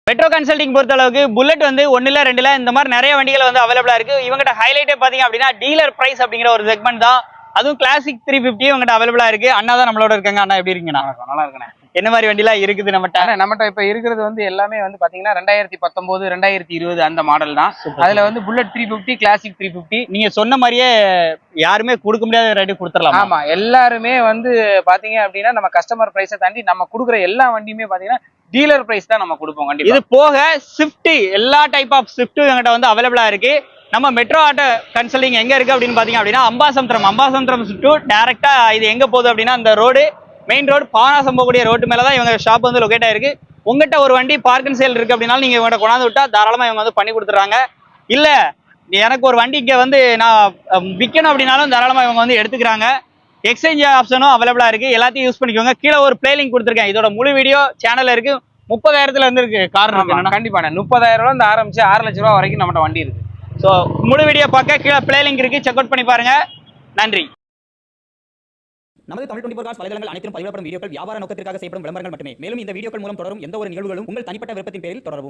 Metro consulting பொறுத்த அளவுக்கு bullet வந்து ஒன்னுல ரெண்டுல இந்த மாதிரி நிறைய வண்டிகள் வந்து அவைலபிளா இருக்கு. இவங்ககிட்ட ஹைலைட்டே பாத்தீங்க அப்படின்னா டீலர் பிரைஸ் அப்படிங்கிற ஒரு செக்மெண்ட் தான். அதுவும் கிளாசிக் 350 இவங்ககிட்ட அவைலபிளா இருக்கு. அண்ணா தான் நம்மளோட இருக்காங்க. அண்ணா எப்படி இருக்கீங்கண்ணா? நல்லா இருக்கேன். என்ன மாதிரி வண்டிலாம் இருக்குது நம்மகிட்ட இப்ப இருக்கிறது வந்து எல்லாமே வந்து பாத்தீங்கன்னா 2019 2020 அந்த மாடல் தான். அதுல வந்து புல்லட் 350 கிளாசிக் 350 நீங்க சொன்ன மாதிரியே யாருமே கொடுக்க முடியாத ரேட்டு கொடுத்துடலாம். ஆமா, எல்லாருமே வந்து பாத்தீங்க அப்படின்னா நம்ம கஸ்டமர் பிரைஸை தாண்டி நம்ம கொடுக்குற எல்லா வண்டியுமே பாத்தீங்கன்னா டீலர் பிரைஸ் தான் நம்ம கொடுப்போம். கண்டிப்பா. இது போக ஸ்விஃப்ட் எல்லா டைப் ஆஃப் ஸ்விஃப்ட் எங்கிட்ட வந்து அவைலபிளா இருக்கு. நம்ம மெட்ரோ ஆட்டோ கன்சல்டிங் எங்க இருக்கு அப்படின்னு பாத்தீங்க அப்படின்னா அம்பாசமுத்திரம் ஸ்விஃப்ட் டைரக்டா இது எங்க போகுது அப்படின்னா அந்த ரோடு மெயின் ரோடு பானாசம் போகக்கூடிய ரோட்டு மேலதான் இவங்க ஷாப் வந்து லொகேட் ஆயிருக்கு. உங்ககிட்ட ஒரு வண்டி பார்க் அண்ட் சேல் இருக்கு அப்படின்னாலும் நீங்க இவங்க கொண்டாந்து விட்டா தாராளமா இவங்க வந்து பண்ணி கொடுத்துறாங்க. இல்ல எனக்கு ஒரு வண்டி இங்க வந்து நான் விற்கணும் அப்படின்னாலும் தாராளமா இவங்க வந்து எடுத்துக்கிறாங்க. எக்ஸ்சேஞ்ச் ஆப்ஷனும் அவைலபிளா இருக்கு. எல்லாத்தையும் யூஸ் பண்ணிக்கோங்க. கீழே ஒரு பிளே லிங்க் கொடுத்துருக்கேன். இதோட முழு வீடியோ சேனல்ல இருக்கு. 30,000 இருந்து இருக்கு கார் இருக்கு. கண்டிப்பா 30,000 ரூபாய் இருந்து ஆரம்பிச்சு 6 லட்சம் ரூபாய் வரைக்கும் நம்மகிட்ட வண்டி இருக்கு. ஸோ முழு வீடியோ பார்க்க கீழே பிளே லிங்க் இருக்கு. செக் அவுட் பண்ணி பாருங்க. நன்றி. நமது தமிழ் 24 காஸ் வலைதளங்கள் அனைத்தும் பதிவிடப்படும் வீடியோக்கள் வியாபார நோக்கத்திற்காக செய்யப்படும் விளம்பரங்கள் மட்டுமே. மேலும் இந்த வீடியோக்கள் மூலம் தொடரும் எந்த ஒரு நிகழ்வுகளும் உங்கள் தனிப்பட்ட விருப்பத்தின் பேரில் தொடரவும்.